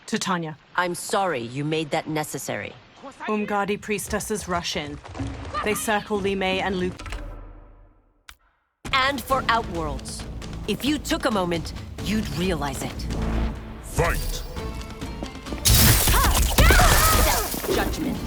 Titania. I'm sorry you made that necessary. Umgadi priestesses rush in. They circle Li Mei and Luke. And for Outworlds. If you took a moment, you'd realize it. Fight! Judgment.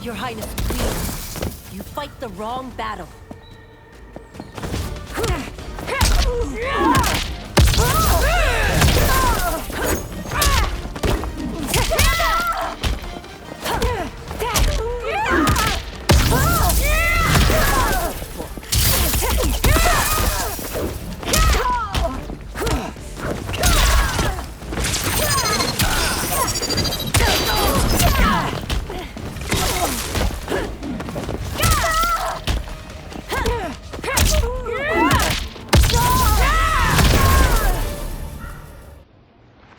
Your Highness, please. You fight the wrong battle.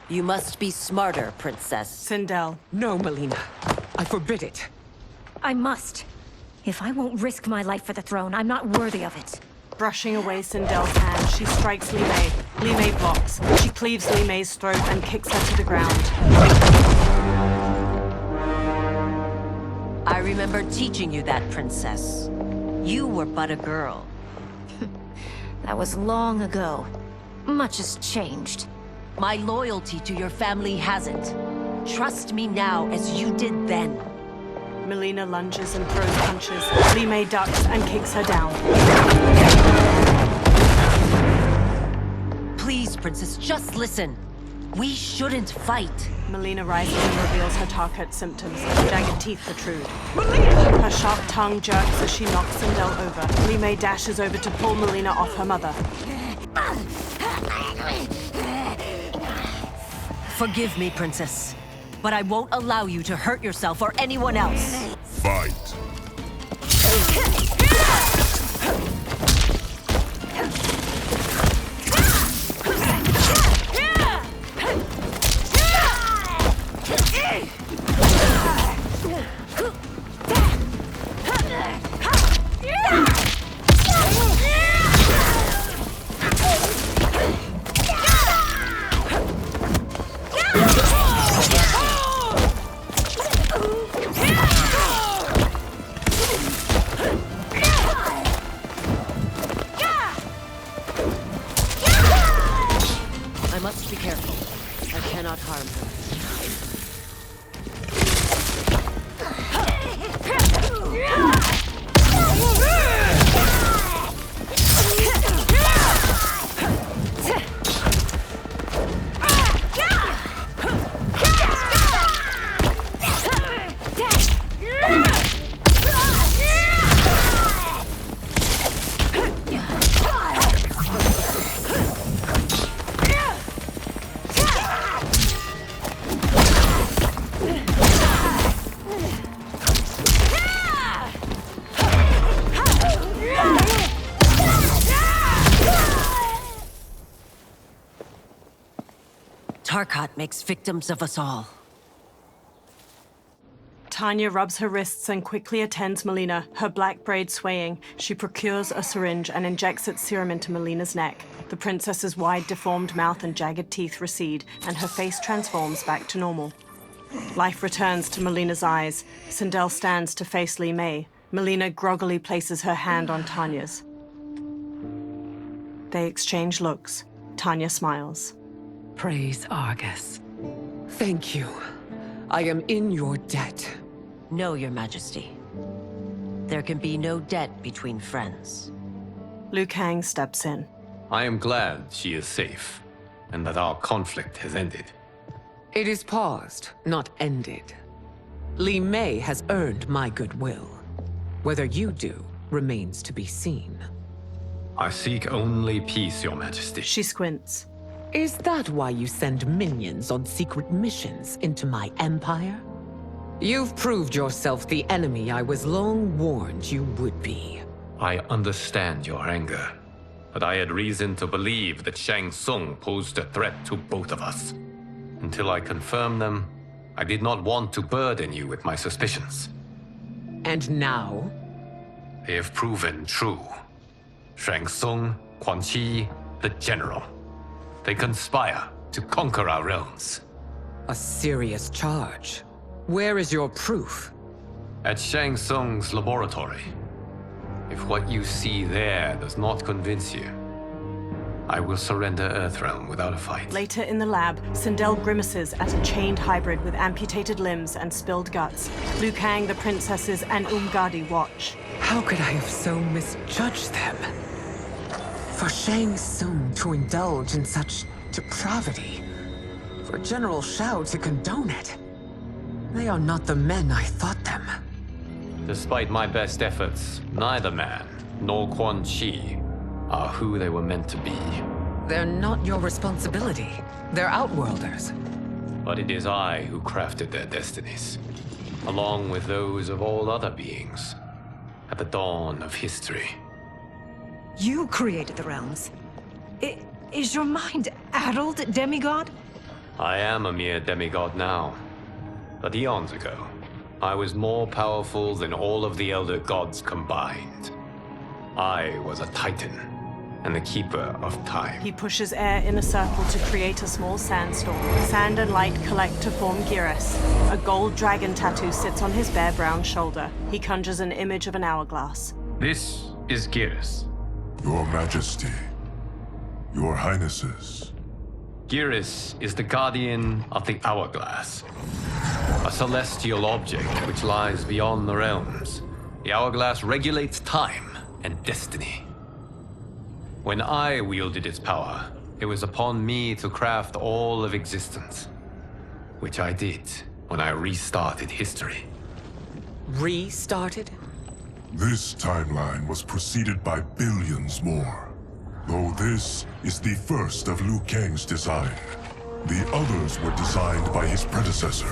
You must be smarter, Princess. Sindel. No, Melina. I forbid it. I must. If I won't risk my life for the throne, I'm not worthy of it. Brushing away Sindel's hand, she strikes Li Mei. Li Mei blocks. She cleaves Li Mei's throat and kicks her to the ground. I remember teaching you that, Princess. You were but a girl. That was long ago. Much has changed. My loyalty to your family hasn't. Trust me now as you did then. Melina lunges and throws punches. Li Mei ducks and kicks her down. Please, Princess, just listen. We shouldn't fight. Melina rises and reveals her Tarkat symptoms. Jagged teeth protrude. Melina! Her sharp tongue jerks as she knocks Sindel over. Li Mei dashes over to pull Melina off her mother. Forgive me, Princess, but I won't allow you to hurt yourself or anyone else. Fight. I must be careful. I cannot harm her. Tarkat makes victims of us all. Tanya rubs her wrists and quickly attends Melina, her black braid swaying. She procures a syringe and injects its serum into Melina's neck. The princess's wide, deformed mouth and jagged teeth recede, and her face transforms back to normal. Life returns to Melina's eyes. Sindel stands to face Li Mei. Melina groggily places her hand on Tanya's. They exchange looks. Tanya smiles. Praise Argus. Thank you. I am in your debt. No, Your Majesty. There can be no debt between friends. Liu Kang steps in. I am glad she is safe, and that our conflict has ended. It is paused, not ended. Li Mei has earned my goodwill. Whether you do remains to be seen. I seek only peace, Your Majesty. She squints. Is that why you send minions on secret missions into my empire? You've proved yourself the enemy I was long warned you would be. I understand your anger, but I had reason to believe that Shang Tsung posed a threat to both of us. Until I confirmed them, I did not want to burden you with my suspicions. And now? They have proven true. Shang Tsung, Quan Chi, the General. They conspire to conquer our realms. A serious charge. Where is your proof? At Shang Tsung's laboratory. If what you see there does not convince you, I will surrender Earthrealm without a fight. Later in the lab, Sindel grimaces at a chained hybrid with amputated limbs and spilled guts. Liu Kang, the princesses, and Umgadi watch. How could I have so misjudged them? For Shang Tsung to indulge in such depravity. For General Shao to condone it. They are not the men I thought them. Despite my best efforts, neither man nor Quan Chi are who they were meant to be. They're not your responsibility. They're Outworlders. But it is I who crafted their destinies, along with those of all other beings, at the dawn of history. You created the realms. Is your mind addled, demigod? I am a mere demigod now, but eons ago, I was more powerful than all of the Elder Gods combined. I was a Titan, and the Keeper of Time. He pushes air in a circle to create a small sandstorm. Sand and light collect to form Gyrus. A gold dragon tattoo sits on his bare brown shoulder. He conjures an image of an hourglass. This is Gyrus. Your Majesty. Your Highnesses. Gyrus is the guardian of the Hourglass, a celestial object which lies beyond the realms. The Hourglass regulates time and destiny. When I wielded its power, it was upon me to craft all of existence, which I did when I restarted history. Restarted? This timeline was preceded by billions more. Though this is the first of Liu Kang's design. The others were designed by his predecessor.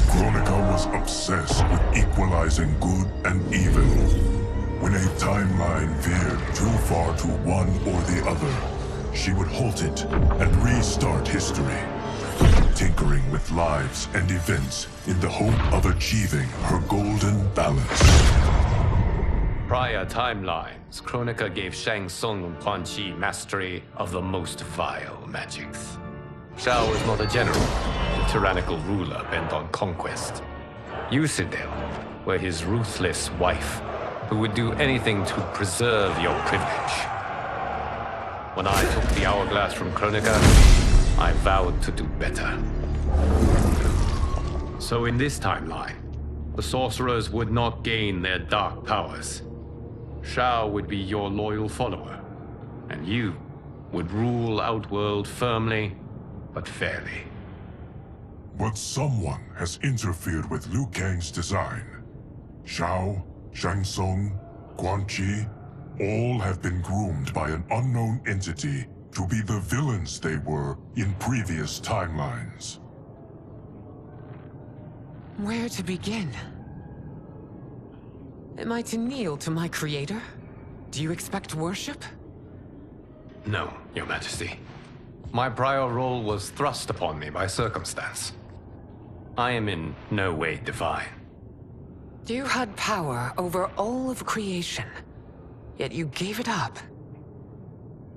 Kronika was obsessed with equalizing good and evil. When a timeline veered too far to one or the other, she would halt it and restart history, tinkering with lives and events in the hope of achieving her golden balance. Prior timelines, Kronika gave Shang Tsung and Quan Chi mastery of the most vile magics. Shao was not a general, a tyrannical ruler bent on conquest. You, Sindel, were his ruthless wife, who would do anything to preserve your privilege. When I took the hourglass from Kronika, I vowed to do better. So in this timeline, the sorcerers would not gain their dark powers. Shao would be your loyal follower, and you would rule Outworld firmly but fairly. But someone has interfered with Liu Kang's design. Shao, Shang Tsung, Quan Chi, all have been groomed by an unknown entity to be the villains they were in previous timelines. Where to begin? Am I to kneel to my creator? Do you expect worship? No, Your Majesty. My prior role was thrust upon me by circumstance. I am in no way divine. You had power over all of creation, yet you gave it up.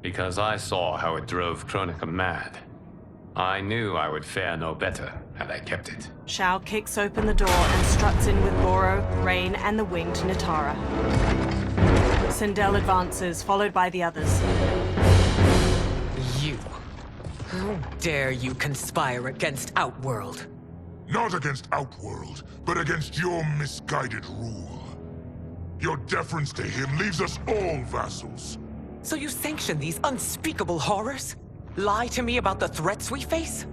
Because I saw how it drove Kronika mad. I knew I would fare no better had I kept it. Shao kicks open the door and struts in with Goro, Rain, and the winged Nitara. Sindel advances, followed by the others. You. How dare you conspire against Outworld? Not against Outworld, but against your misguided rule. Your deference to him leaves us all vassals. So you sanction these unspeakable horrors? Lie to me about the threats we face?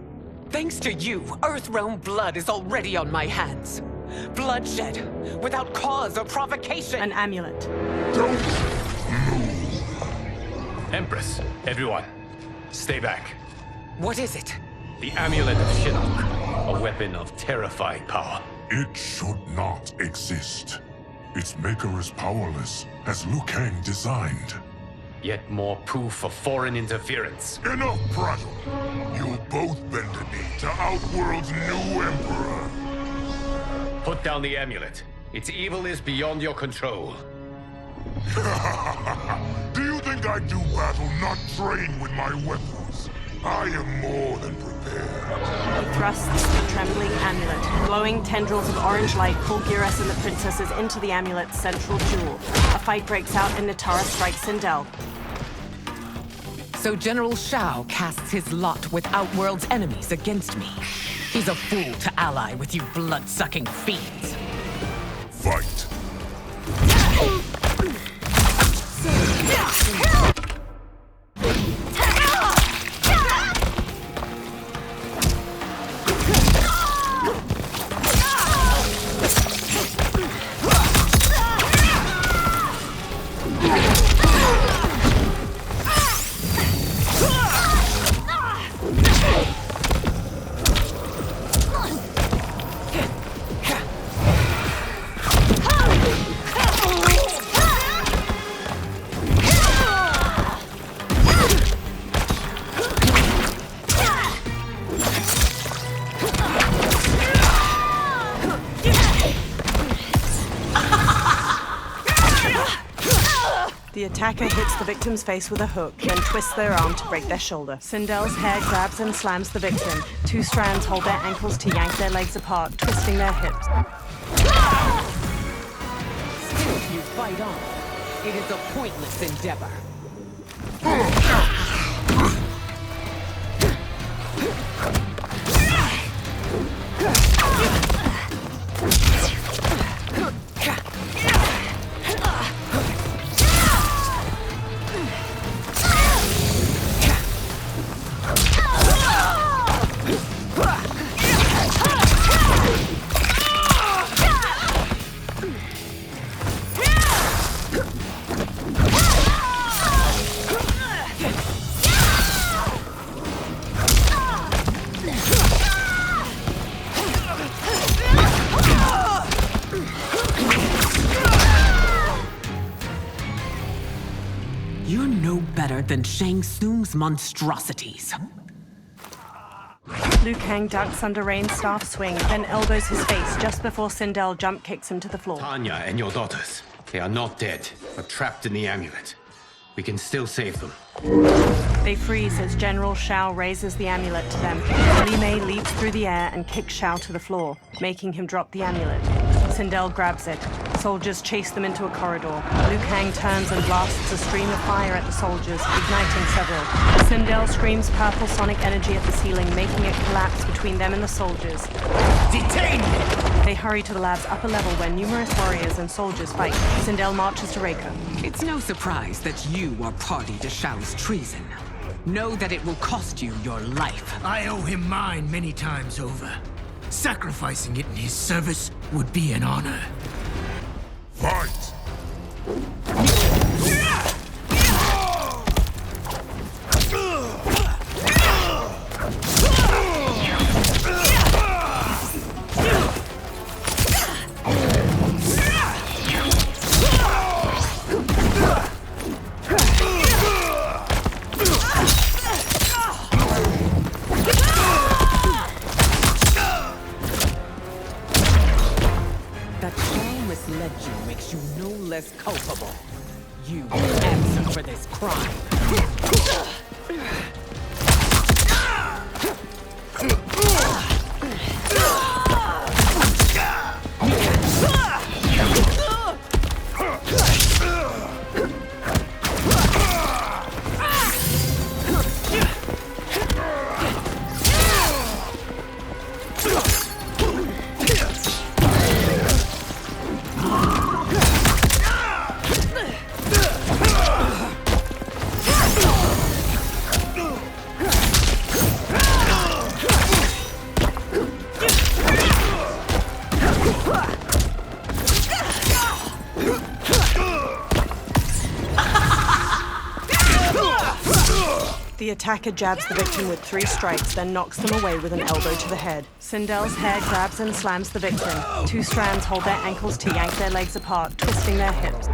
Thanks to you, Earthrealm blood is already on my hands. Bloodshed, without cause or provocation. An amulet. Don't move. Empress, everyone, stay back. What is it? The Amulet of Shinnok, a weapon of terrifying power. It should not exist. Its maker is powerless, as Liu Kang designed. Yet more proof of foreign interference. Enough prattle! You'll both bend a knee to Outworld's new emperor. Put down the amulet. Its evil is beyond your control. Do you think I do battle not trained with my weapons? I am more than prepared. He thrusts the trembling amulet. Glowing tendrils of orange light pull Geras and the princesses into the amulet's central jewel. A fight breaks out and Nitara strikes Sindel. So General Shao casts his lot with Outworld's enemies against me. He's a fool to ally with you blood-sucking fiends. Fight. The attacker hits the victim's face with a hook, then twists their arm to break their shoulder. Sindel's hair grabs and slams the victim. Two strands hold their ankles to yank their legs apart, twisting their hips. Still, you fight on. It is a pointless endeavor. than Shang Tsung's monstrosities. Liu Kang ducks under Rain's staff swing, then elbows his face just before Sindel jump kicks him to the floor. Tanya and your daughters, they are not dead, but trapped in the amulet. We can still save them. They freeze as General Shao raises the amulet to them. Li Mei leaps through the air and kicks Shao to the floor, making him drop the amulet. Sindel grabs it. Soldiers chase them into a corridor. Liu Kang turns and blasts a stream of fire at the soldiers, igniting several. Sindel screams purple sonic energy at the ceiling, making it collapse between them and the soldiers. Detain me! They hurry to the lab's upper level where numerous warriors and soldiers fight. Sindel marches to Reiko. It's no surprise that you are party to Shao's treason. Know that it will cost you your life. I owe him mine many times over. Sacrificing it in his service would be an honor. Fight! That Shao misled you makes you no less culpable. You will answer for this crime. The attacker jabs the victim with 3 strikes, then knocks them away with an elbow to the head. Sindel's hair grabs and slams the victim. 2 strands hold their ankles to yank their legs apart, twisting their hips.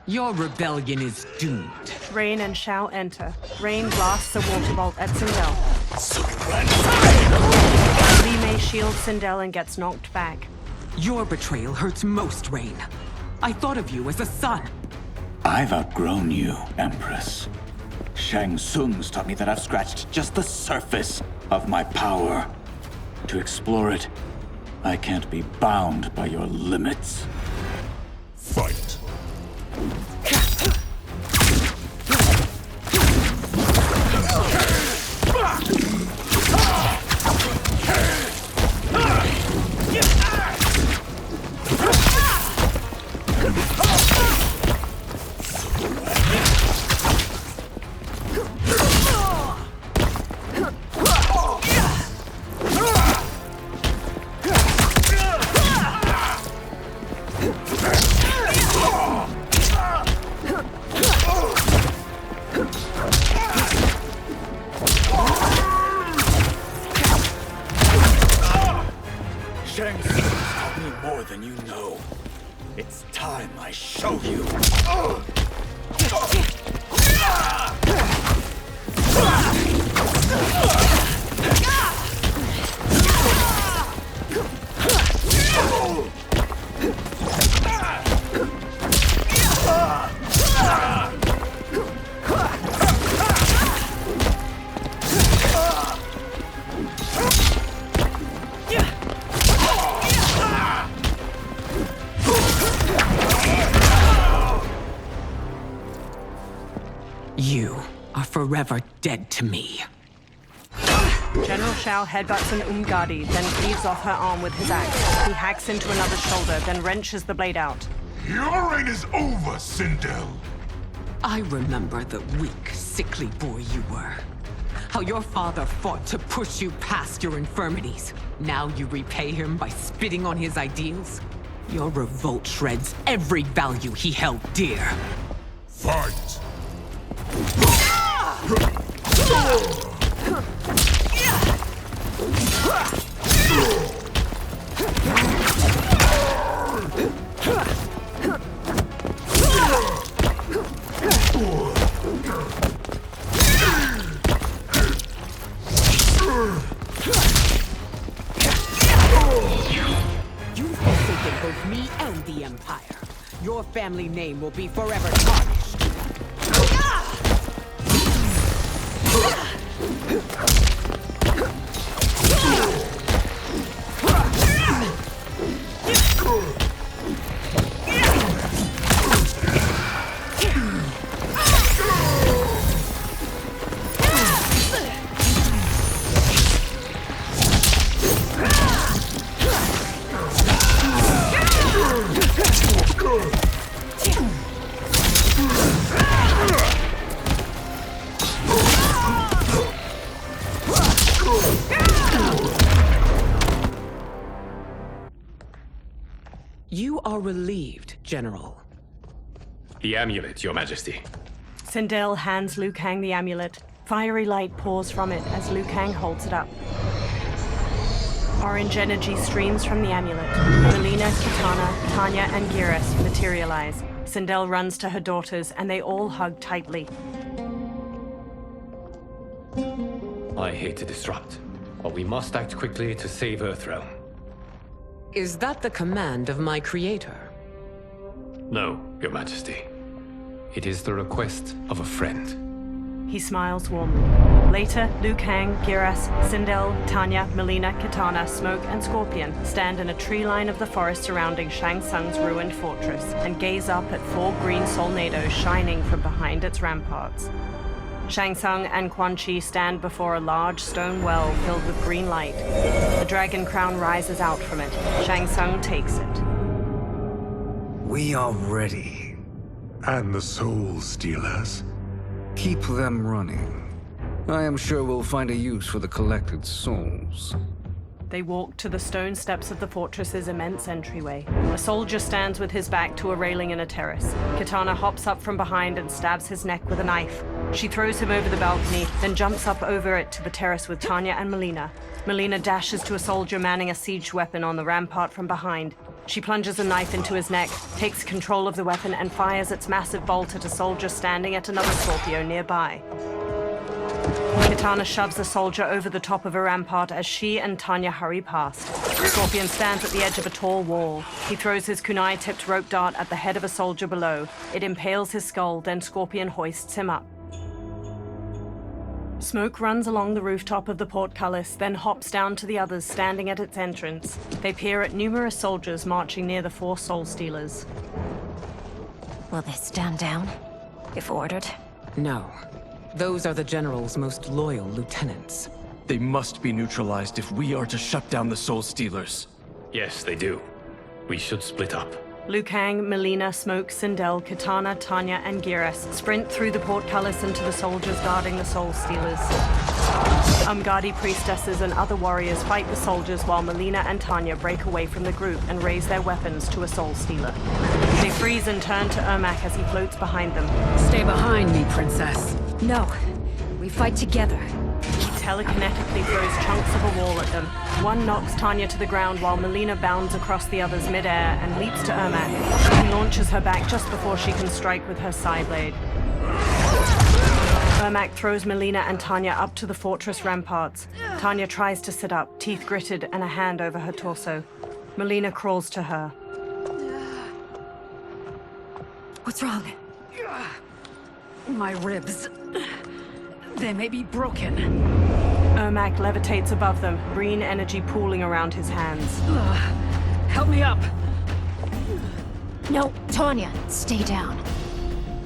Your rebellion is doomed. Rain and Shao enter. Rain blasts a water bolt at Sindel. Li Mei shields Sindel and gets knocked back. Your betrayal hurts most, Rain. I thought of you as a son. I've outgrown you, Empress. Shang Tsung's taught me that I've scratched just the surface of my power. To explore it, I can't be bound by your limits. Fight! Shang Tsung taught me more than you know. It's time I show you. You are forever dead to me. General Shao headbutts an Umgadi, then cleaves off her arm with his axe. He hacks into another shoulder, then wrenches the blade out. Your reign is over, Sindel! I remember the weak, sickly boy you were. How your father fought to push you past your infirmities. Now you repay him by spitting on his ideals? Your revolt shreds every value he held dear. Fight! family name will be forever tarnished. You are relieved, General. The amulet, Your Majesty. Sindel hands Liu Kang the amulet. Fiery light pours from it as Liu Kang holds it up. Orange energy streams from the amulet. Melina, Kitana, Tanya, and Geras materialize. Sindel runs to her daughters, and they all hug tightly. I hate to disrupt, but we must act quickly to save Earthrealm. Is that the command of my creator? No, Your Majesty. It is the request of a friend. He smiles warmly. Later, Liu Kang, Geras, Sindel, Tanya, Melina, Kitana, Smoke, and Scorpion stand in a tree line of the forest surrounding Shang Tsung's ruined fortress and gaze up at 4 green solnados shining from behind its ramparts. Shang Tsung and Quan Chi stand before a large stone well filled with green light. The dragon crown rises out from it. Shang Tsung takes it. We are ready. And the Soul Stealers? Keep them running. I am sure we'll find a use for the collected souls. They walk to the stone steps of the fortress's immense entryway. A soldier stands with his back to a railing in a terrace. Kitana hops up from behind and stabs his neck with a knife. She throws him over the balcony, then jumps up over it to the terrace with Tanya and Melina. Melina dashes to a soldier manning a siege weapon on the rampart from behind. She plunges a knife into his neck, takes control of the weapon, and fires its massive bolt at a soldier standing at another Scorpio nearby. Kitana shoves a soldier over the top of a rampart as she and Tanya hurry past. Scorpion stands at the edge of a tall wall. He throws his kunai-tipped rope dart at the head of a soldier below. It impales his skull, then Scorpion hoists him up. Smoke runs along the rooftop of the portcullis, then hops down to the others standing at its entrance. They peer at numerous soldiers marching near the 4 Soul Stealers. Will they stand down, if ordered? No. Those are the General's most loyal lieutenants. They must be neutralized if we are to shut down the Soul Stealers. Yes, they do. We should split up. Liu Kang, Melina, Smoke, Sindel, Kitana, Tanya, and Geras sprint through the portcullis into the soldiers guarding the Soul Stealers. Umgadi priestesses and other warriors fight the soldiers while Melina and Tanya break away from the group and raise their weapons to a Soul Stealer. They freeze and turn to Ermac as he floats behind them. Stay behind me, Princess. No. We fight together. He telekinetically throws chunks of a wall at them. One knocks Tanya to the ground while Melina bounds across the others midair and leaps to Ermac. He launches her back just before she can strike with her side blade. Ermac throws Melina and Tanya up to the fortress ramparts. Tanya tries to sit up, teeth gritted and a hand over her torso. Melina crawls to her. What's wrong? My ribs. They may be broken. Ermac levitates above them, green energy pooling around his hands. Help me up! No, Tanya, stay down.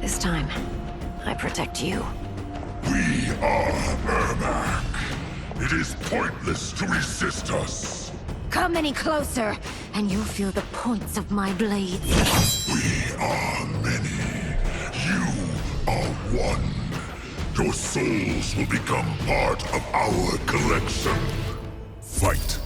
This time, I protect you. We are Ermac. It is pointless to resist us. Come any closer, and you'll feel the points of my blades. We are many. You are one. Your souls will become part of our collection. Fight.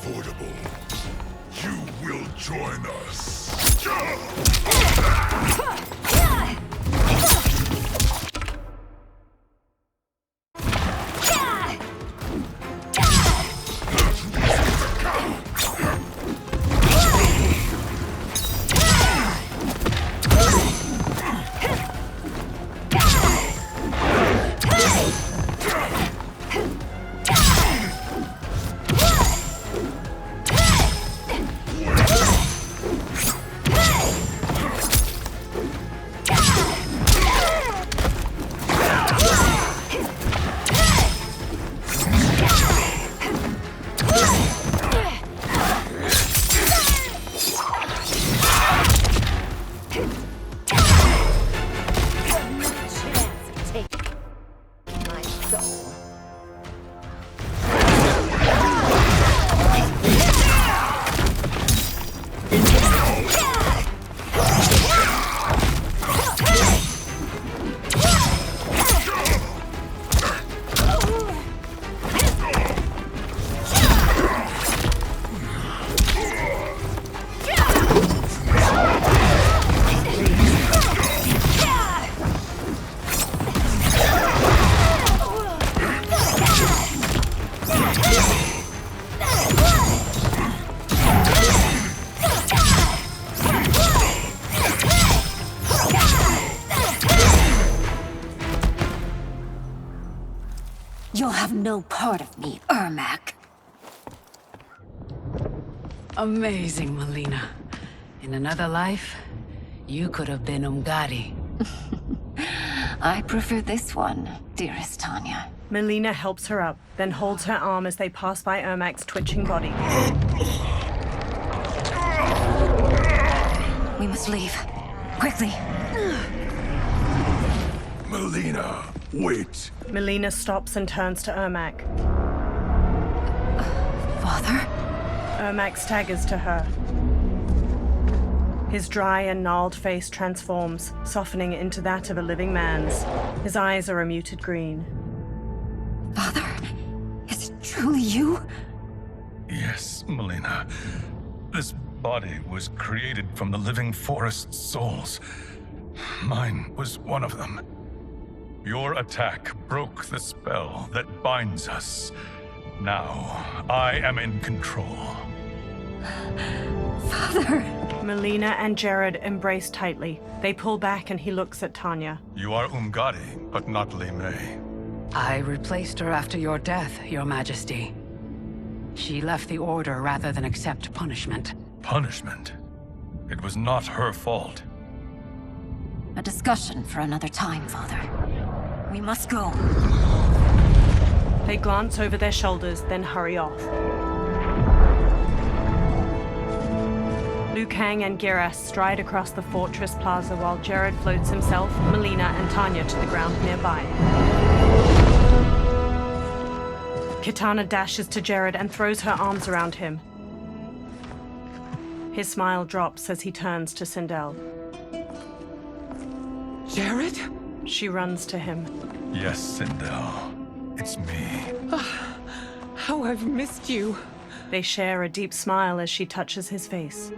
unavoidable. You will join us. You'll have no part of me, Ermac. Amazing, Melina. In another life, you could have been Umgadi. I prefer this one, dearest Tanya. Melina helps her up, then holds her arm as they pass by Ermac's twitching body. We must leave. Quickly. Melina, wait. Melina stops and turns to Ermac. Father? Ermac staggers to her. His dry and gnarled face transforms, softening into that of a living man's. His eyes are a muted green. Father? Is it truly you? Yes, Melina. This body was created from the living forest's souls. Mine was one of them. Your attack broke the spell that binds us. Now, I am in control. Father! Melina and Jared embrace tightly. They pull back and he looks at Tanya. You are Umgadi, but not Li Mei. I replaced her after your death, Your Majesty. She left the Order rather than accept punishment. Punishment? It was not her fault. A discussion for another time, Father. We must go. They glance over their shoulders, then hurry off. Liu Kang and Geras stride across the fortress plaza while Jared floats himself, Melina, and Tanya to the ground nearby. Kitana dashes to Jared and throws her arms around him. His smile drops as he turns to Sindel. Jared? She runs to him. Yes, Sindel. It's me. How I've missed you. They share a deep smile as she touches his face.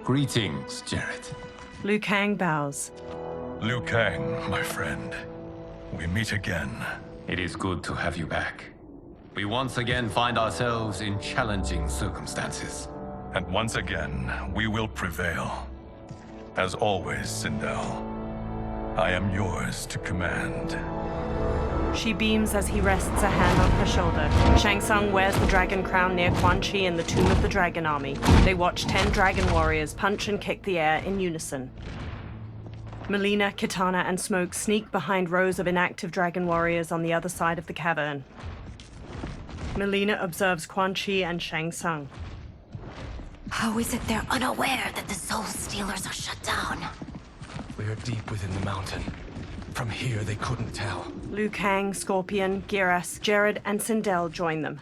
Greetings, Jared. Liu Kang bows. Liu Kang, my friend. We meet again. It is good to have you back. We once again find ourselves in challenging circumstances. And once again, we will prevail. As always, Sindel, I am yours to command. She beams as he rests a hand on her shoulder. Shang Tsung wears the dragon crown near Quan Chi in the Tomb of the Dragon Army. They watch 10 dragon warriors punch and kick the air in unison. Melina, Kitana, and Smoke sneak behind rows of inactive dragon warriors on the other side of the cavern. Melina observes Quan Chi and Shang Tsung. How is it they're unaware that the Soul Stealers are shut down? We're deep within the mountain. From here, they couldn't tell. Liu Kang, Scorpion, Geras, Jared, and Sindel join them.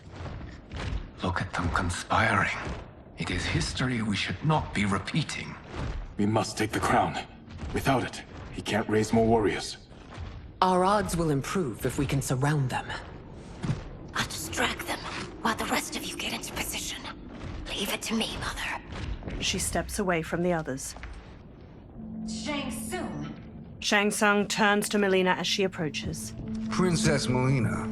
Look at them conspiring. It is history we should not be repeating. We must take the crown. Without it, he can't raise more warriors. Our odds will improve if we can surround them. I'll distract them while the rest of you get into position. Leave it to me, Mother. She steps away from the others. Shang Tsung. Shang Tsung turns to Melina as she approaches. Princess Melina.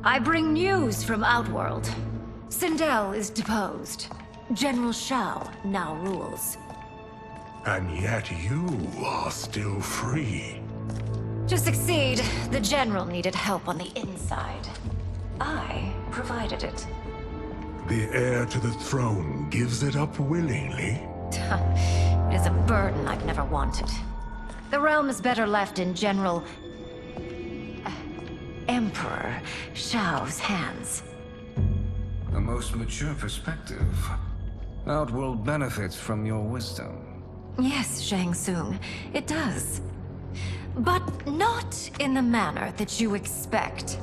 I bring news from Outworld. Sindel is deposed. General Shao now rules. And yet you are still free. To succeed, the General needed help on the inside. I provided it. The heir to the throne gives it up willingly. It is a burden I've never wanted. The realm is better left in General... Emperor Shao's hands. A most mature perspective. Outworld benefits from your wisdom. Yes, Shang Tsung, it does. But not in the manner that you expect.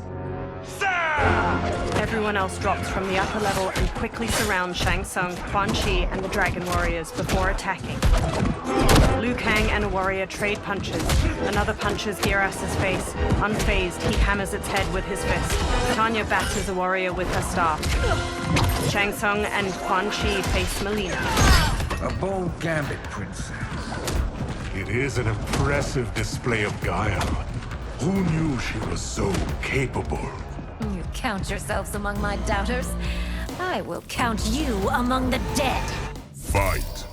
Everyone else drops from the upper level and quickly surrounds Shang Tsung, Quan Chi, and the Dragon Warriors before attacking. Liu Kang and a warrior trade punches. Another punches Giras's face. Unfazed, he hammers its head with his fist. Tanya batters a warrior with her staff. Shang Tsung and Quan Chi face Melina. A bold gambit, princess. It is an impressive display of guile. Who knew she was so capable? You count yourselves among my doubters. I will count you among the dead. Fight.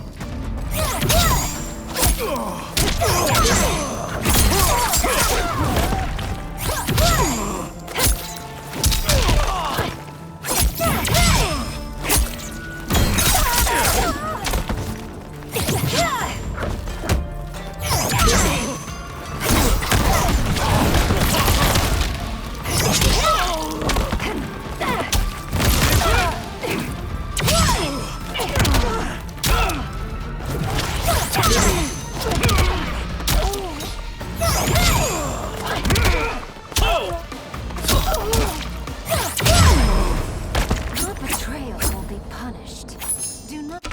Your betrayal will be punished. Do not...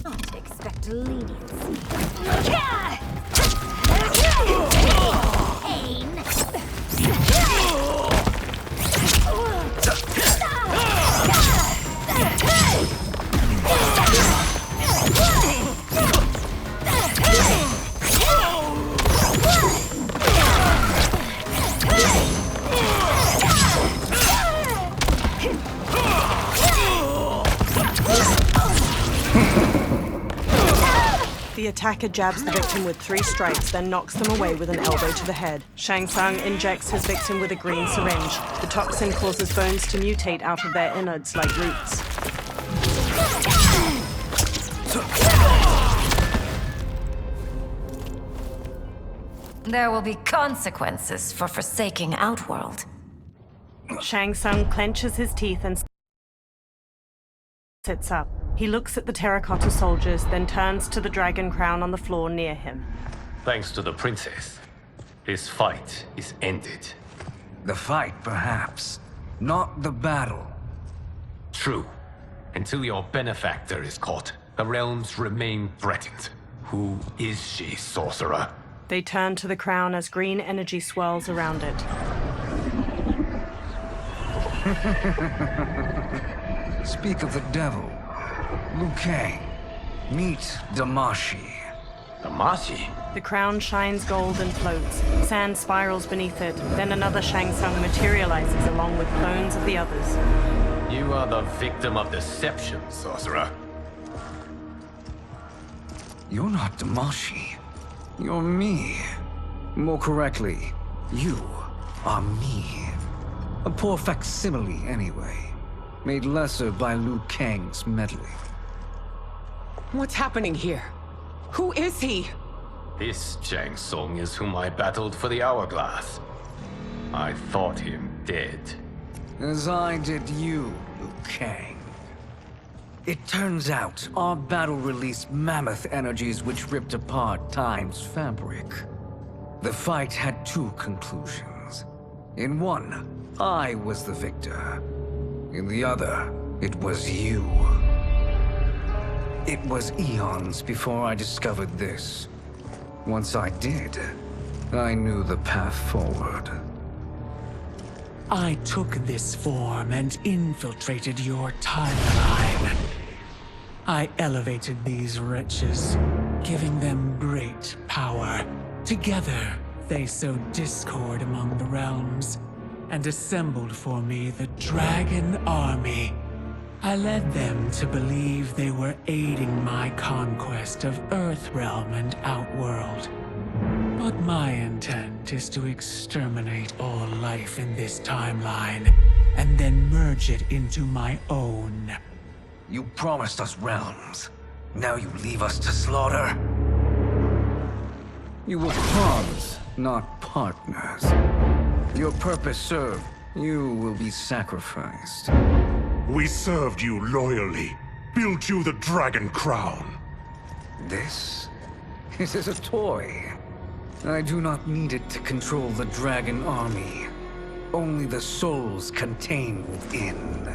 Don't expect leniency. Pain. The attacker jabs the victim with 3 strikes, then knocks them away with an elbow to the head. Shang Tsung injects his victim with a green syringe. The toxin causes bones to mutate out of their innards like roots. There will be consequences for forsaking Outworld. Shang Tsung clenches his teeth and sits up. He looks at the terracotta soldiers, then turns to the dragon crown on the floor near him. Thanks to the princess, this fight is ended. The fight, perhaps. Not the battle. True. Until your benefactor is caught, the realms remain threatened. Who is she, sorcerer? They turn to the crown as green energy swirls around it. Speak of the devil. Liu Kang. Meet Damashi. Damashi? The crown shines gold and floats. Sand spirals beneath it. Then another Shang Tsung materializes along with clones of the others. You are the victim of deception, sorcerer. You're not Damashi. You're me. More correctly, you are me. A poor facsimile, anyway. Made lesser by Liu Kang's meddling. What's happening here? Who is he? This Shang Tsung is whom I battled for the Hourglass. I thought him dead. As I did you, Liu Kang. It turns out our battle released mammoth energies which ripped apart time's fabric. The fight had 2 conclusions. In one, I was the victor. In the other, It was you. It was eons before I discovered this. Once I did, I knew the path forward. I took this form and infiltrated your timeline. I elevated these wretches, giving them great power. Together, they sowed discord among the realms, and assembled for me the Dragon Army. I led them to believe they were aiding my conquest of Earthrealm and Outworld. But my intent is to exterminate all life in this timeline, and then merge it into my own. You promised us realms. Now you leave us to slaughter? You were pawns, not partners. Your purpose served. You will be sacrificed. We served you loyally, built you the Dragon Crown. This is a toy. I do not need it to control the Dragon Army. Only the souls contained within.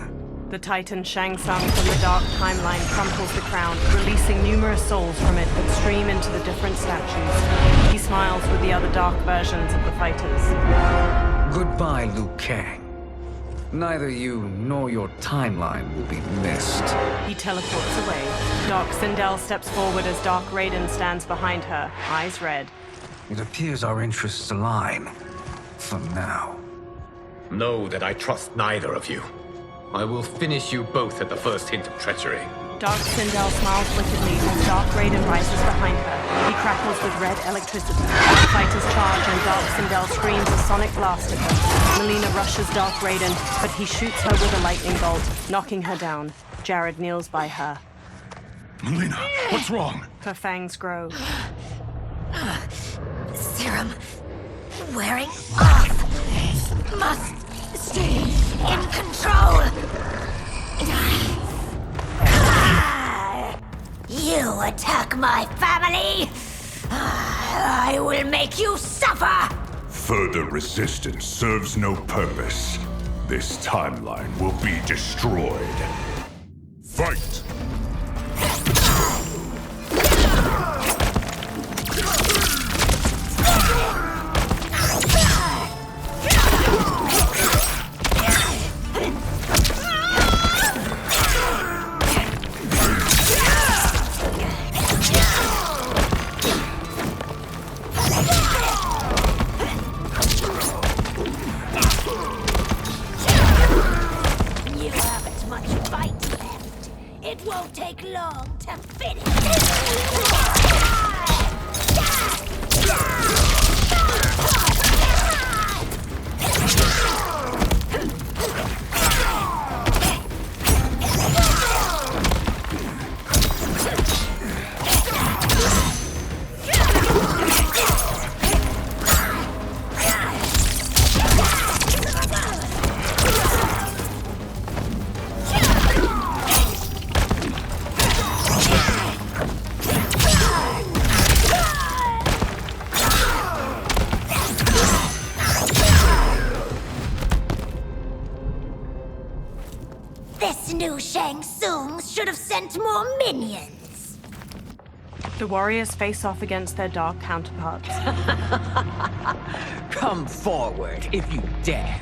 The Titan Shang Tsung from the Dark Timeline crumples the crown, releasing numerous souls from it that stream into the different statues. He smiles with the other dark versions of the fighters. Goodbye, Liu Kang. Neither you nor your timeline will be missed. He teleports away. Dark Sindel steps forward as Dark Raiden stands behind her, eyes red. It appears our interests align. For now. Know that I trust neither of you. I will finish you both at the first hint of treachery. Dark Sindel smiles wickedly as Dark Raiden rises behind her. He crackles with red electricity. The fighters charge and Dark Sindel screams a sonic blast at her. Melina rushes Dark Raiden, but he shoots her with a lightning bolt, knocking her down. Jared kneels by her. Melina, what's wrong? Her fangs grow. Serum wearing off. Must stay in control. You attack my family, I will make you suffer. Further resistance serves no purpose. This timeline will be destroyed. Fight! This new Shang Tsung should have sent more minions. The warriors face off against their dark counterparts. Come forward if you dare.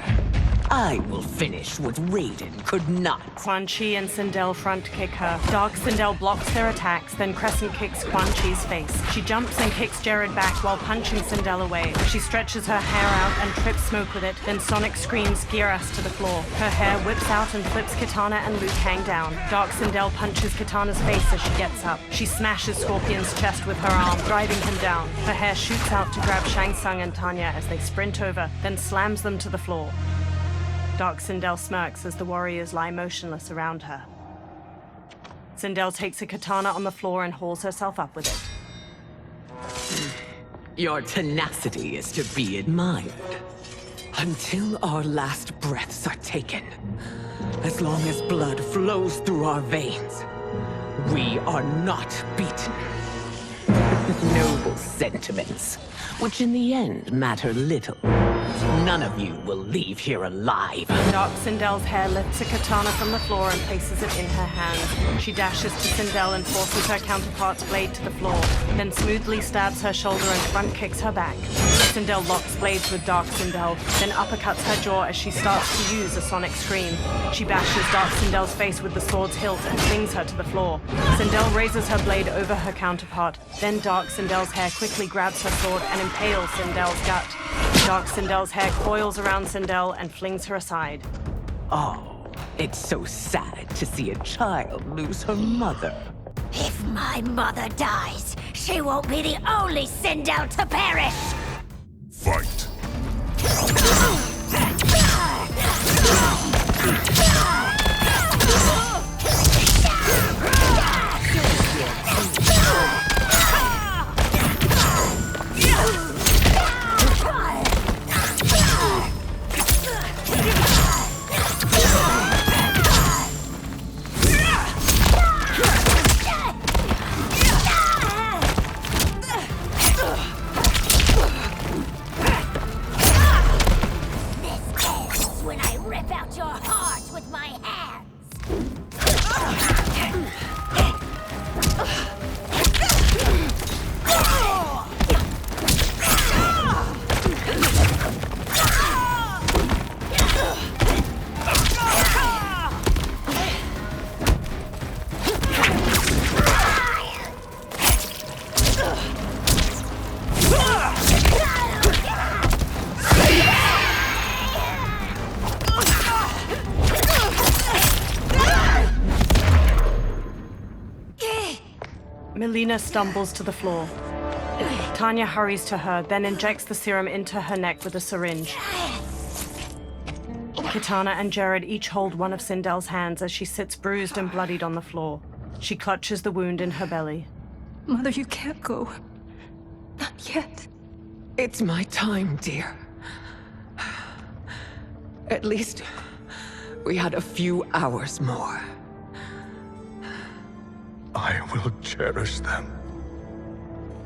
I will finish what Raiden could not. Quan Chi and Sindel front kick her. Dark Sindel blocks their attacks, then crescent kicks Quan Chi's face. She jumps and kicks Jared back while punching Sindel away. She stretches her hair out and trips Smoke with it, then Sonic screams Geras to the floor. Her hair whips out and flips Kitana and Liu Kang down. Dark Sindel punches Kitana's face as she gets up. She smashes Scorpion's chest with her arm, driving him down. Her hair shoots out to grab Shang Tsung and Tanya as they sprint over, then slams them to the floor. Dark Sindel smirks as the warriors lie motionless around her. Sindel takes a katana on the floor and hauls herself up with it. Your tenacity is to be admired. Until our last breaths are taken, as long as blood flows through our veins, we are not beaten. Noble sentiments, which in the end matter little. none of you will leave here alive. Dark Sindel's hair lifts a katana from the floor and places it in her hand. She dashes to Sindel and forces her counterpart's blade to the floor, then smoothly stabs her shoulder and front kicks her back. Sindel locks blades with Dark Sindel, then uppercuts her jaw as she starts to use a sonic scream. She bashes Dark Sindel's face with the sword's hilt and flings her to the floor. Sindel raises her blade over her counterpart, then Dark Sindel's hair quickly grabs her sword and impales Sindel's gut. Dark Sindel's hair coils around Sindel and flings her aside. Oh, it's so sad to see a child lose her mother. If my mother dies, she won't be the only Sindel to perish! Fight. Melina stumbles to the floor. Tanya hurries to her, then injects the serum into her neck with a syringe. Kitana and Jared each hold one of Sindel's hands as she sits bruised and bloodied on the floor. She clutches the wound in her belly. Mother, you can't go. Not yet. It's my time, dear. At least we had a few hours more. I will cherish them.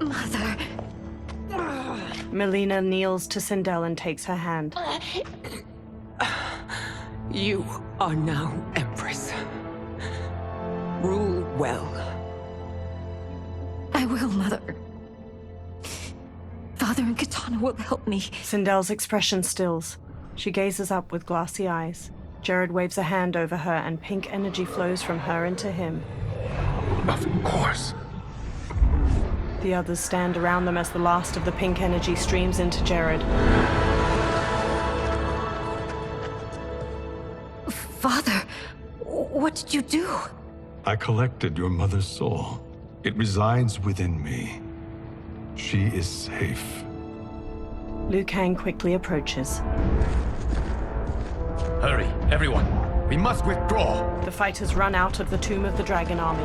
Mother. Melina kneels to Sindel and takes her hand. You are now Empress. Rule well. I will, Mother. Father and Kitana will help me. Sindel's expression stills. She gazes up with glassy eyes. Jared waves a hand over her and pink energy flows from her into him. Of course. The others stand around them as the last of the pink energy streams into Jared. Father, what did you do? I collected your mother's soul. It resides within me. She is safe. Liu Kang quickly approaches. Hurry, everyone. We must withdraw. The fighters run out of the Tomb of the Dragon Army.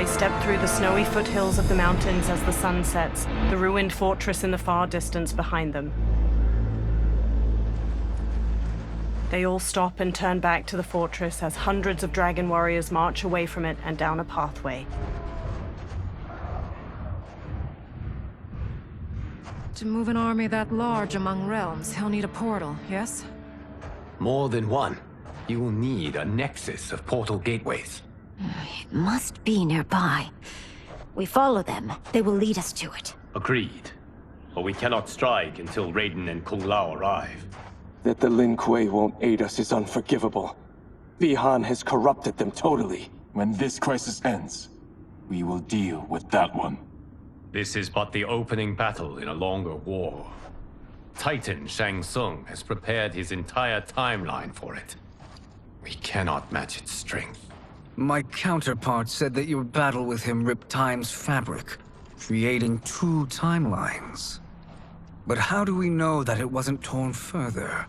Step through the snowy foothills of the mountains as the sun sets, the ruined fortress in the far distance behind them. They all stop and turn back to the fortress as hundreds of dragon warriors march away from it and down a pathway. To move an army that large among realms, he'll need a portal, yes? More than one. You will need a nexus of portal gateways. It must be nearby. We follow them. They will lead us to it. Agreed. but we cannot strike until Raiden and Kung Lao arrive. That the Lin Kuei won't aid us is unforgivable. Bihan has corrupted them totally. When this crisis ends, we will deal with that one. This is but the opening battle in a longer war. Titan Shang Tsung has prepared his entire timeline for it. We cannot match its strength. My counterpart said that your battle with him ripped time's fabric, creating two timelines. But how do we know that it wasn't torn further?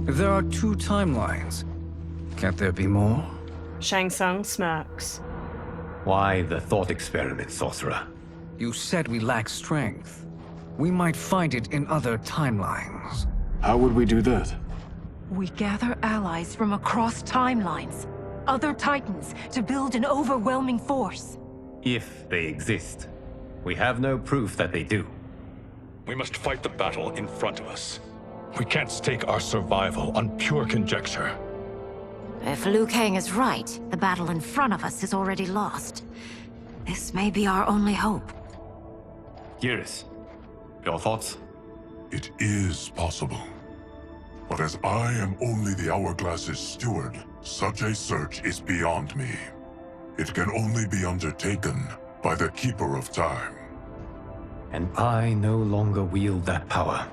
If there are two timelines, can't there be more? Shang Tsung smirks. Why the thought experiment, sorcerer? You said we lack strength. We might find it in other timelines. How would we do that? We gather allies from across timelines, other Titans, to build an overwhelming force. If they exist. We have no proof that they do. We must fight the battle in front of us. We can't stake our survival on pure conjecture. If Liu Kang is right, the battle in front of us is already lost. This may be our only hope. Geras, your thoughts? It is possible. But as I am only the Hourglass's steward, such a search is beyond me. It can only be undertaken by the Keeper of Time. And I no longer wield that power.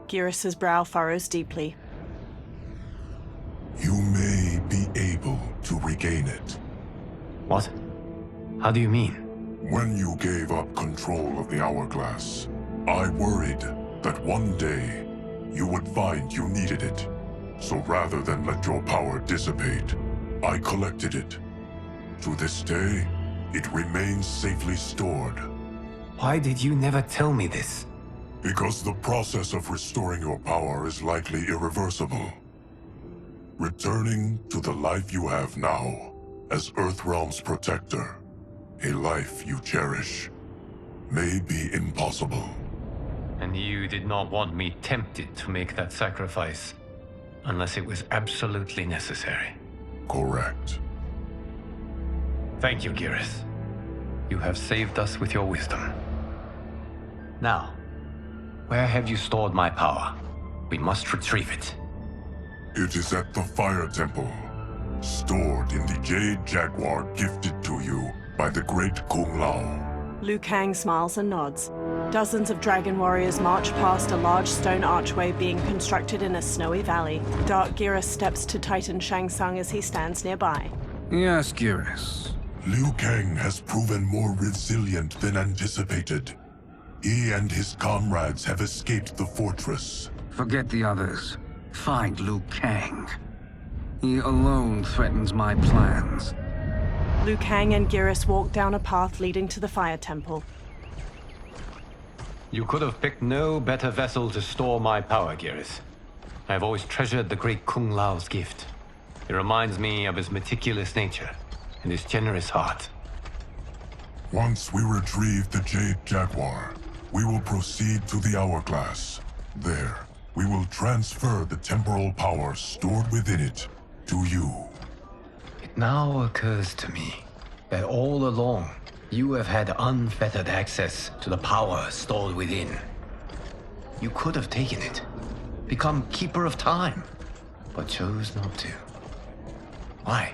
Geras' brow furrows deeply. You may be able to regain it. What? How do you mean? When you gave up control of the Hourglass, I worried that one day you would find you needed it. So rather than let your power dissipate, I collected it. To this day, it remains safely stored. Why did you never tell me this? Because the process of restoring your power is likely irreversible. Returning to the life you have now, as Earthrealm's protector, a life you cherish, may be impossible. And you did not want me tempted to make that sacrifice, unless it was absolutely necessary. Correct. Thank you, Geras. You have saved us with your wisdom. Now, where have you stored my power? We must retrieve it. It is at the Fire Temple, stored in the Jade Jaguar gifted to you by the great Kung Lao. Liu Kang smiles and nods. Dozens of dragon warriors march past a large stone archway being constructed in a snowy valley. Dark Geras steps to Titan Shang Tsung as he stands nearby. Yes, Geras. Liu Kang has proven more resilient than anticipated. He and his comrades have escaped the fortress. Forget the others. Find Liu Kang. He alone threatens my plans. Liu Kang and Geras walk down a path leading to the Fire Temple. You could have picked no better vessel to store my power, Geras. I have always treasured the great Kung Lao's gift. It reminds me of his meticulous nature and his generous heart. Once we retrieve the Jade Jaguar, we will proceed to the Hourglass. There, we will transfer the temporal power stored within it to you. It now occurs to me that all along, you have had unfettered access to the power stored within. You could have taken it, become Keeper of Time, but chose not to. Why?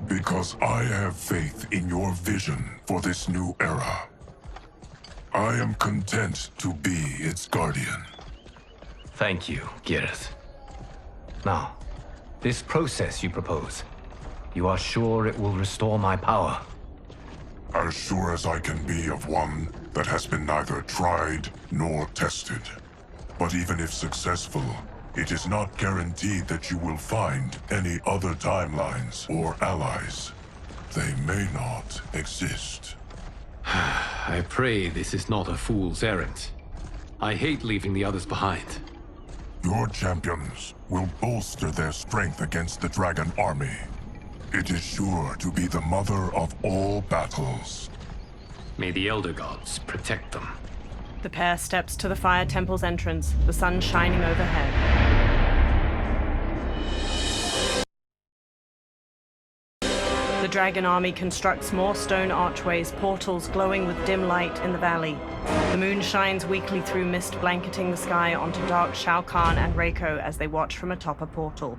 Because I have faith in your vision for this new era. I am content to be its guardian. Thank you, Geras. Now, this process you propose, you are sure it will restore my power? As sure as I can be of one that has been neither tried nor tested. But even if successful, it is not guaranteed that you will find any other timelines or allies. They may not exist. I pray this is not a fool's errand. I hate leaving the others behind. Your champions will bolster their strength against the Dragon Army. It is sure to be the mother of all battles. May the Elder Gods protect them. The pair steps to the Fire Temple's entrance, the sun shining overhead. The The dragon army constructs more stone archways, portals glowing with dim light in the valley. The moon shines weakly through mist blanketing the sky onto dark Shao Kahn and Reiko as they watch from atop a portal.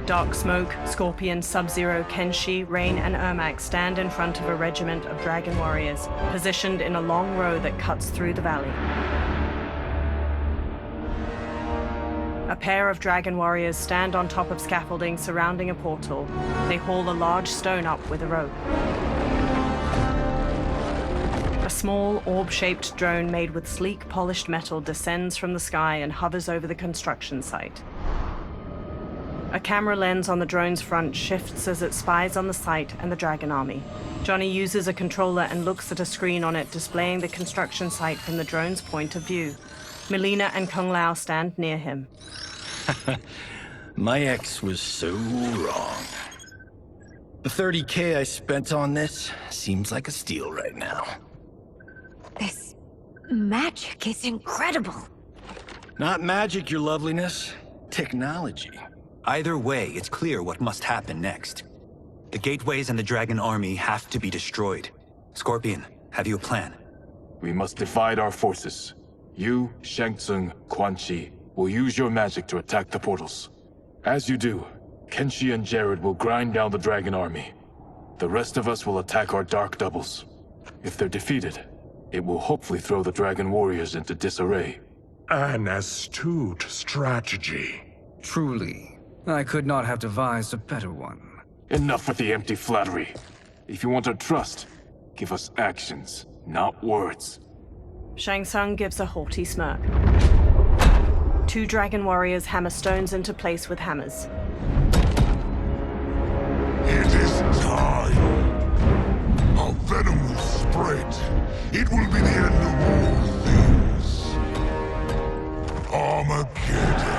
Dark Smoke, Scorpion, Sub-Zero, Kenshi, Rain, and Ermac stand in front of a regiment of dragon warriors, positioned in a long row that cuts through the valley. A pair of dragon warriors stand on top of scaffolding surrounding a portal. They haul a large stone up with a rope. A small, orb-shaped drone made with sleek, polished metal descends from the sky and hovers over the construction site. A camera lens on the drone's front shifts as it spies on the site and the dragon army. Johnny uses a controller and looks at a screen on it displaying the construction site from the drone's point of view. Melina and Kung Lao stand near him. My ex was so wrong. The 30K I spent on this seems like a steal right now. This magic is incredible. Not magic, your loveliness. Technology. Either way, it's clear what must happen next. The gateways and the dragon army have to be destroyed. Scorpion, have you a plan? We must divide our forces. You, Shang Tsung, Quan Chi, will use your magic to attack the portals. As you do, Kenshi and Jared will grind down the dragon army. The rest of us will attack our dark doubles. If they're defeated, it will hopefully throw the dragon warriors into disarray. An astute strategy. Truly. I could not have devised a better one. Enough with the empty flattery. If you want our trust, give us actions, not words. Shang Tsung gives a haughty smirk. Two dragon warriors hammer stones into place with hammers. It is time. Our venom will spread. It will be the end of all things. Armageddon.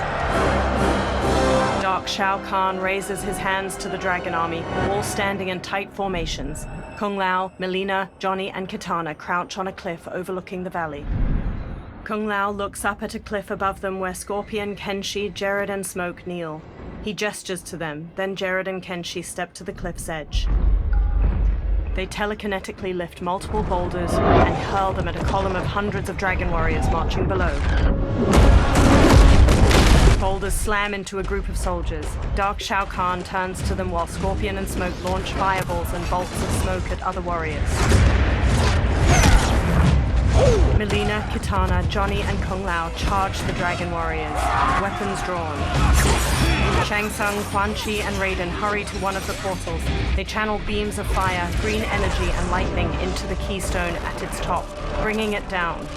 Dark Shao Kahn raises his hands to the dragon army, all standing in tight formations. Kung Lao, Melina, Johnny, and Kitana crouch on a cliff overlooking the valley. Kung Lao looks up at a cliff above them where Scorpion, Kenshi, Jared, and Smoke kneel. He gestures to them, then Jared and Kenshi step to the cliff's edge. They telekinetically lift multiple boulders and hurl them at a column of hundreds of dragon warriors marching below. Boulders slam into a group of soldiers. Dark Shao Kahn turns to them while Scorpion and Smoke launch fireballs and bolts of smoke at other warriors. Melina, Kitana, Johnny, and Kung Lao charge the dragon warriors, weapons drawn. Shang Tsung, Quan Chi, and Raiden hurry to one of the portals. They channel beams of fire, green energy, and lightning into the keystone at its top, bringing it down.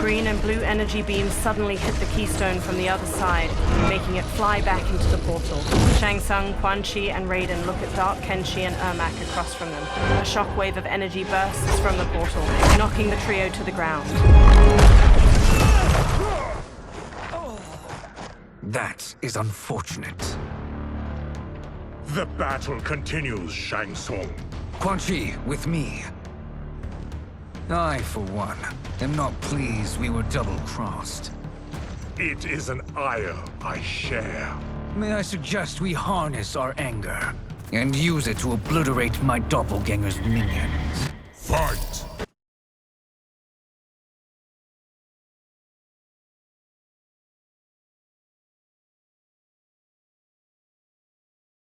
Green and blue energy beams suddenly hit the keystone from the other side, making it fly back into the portal. Shang Tsung, Quan Chi, and Raiden look at Dark Kenshi and Ermac across from them. A shockwave of energy bursts from the portal, knocking the trio to the ground. That is unfortunate. The battle continues, Shang Tsung. Quan Chi, with me. I, for one, am not pleased we were double-crossed. It is an ire I share. May I suggest we harness our anger and use it to obliterate my doppelganger's minions? Fight!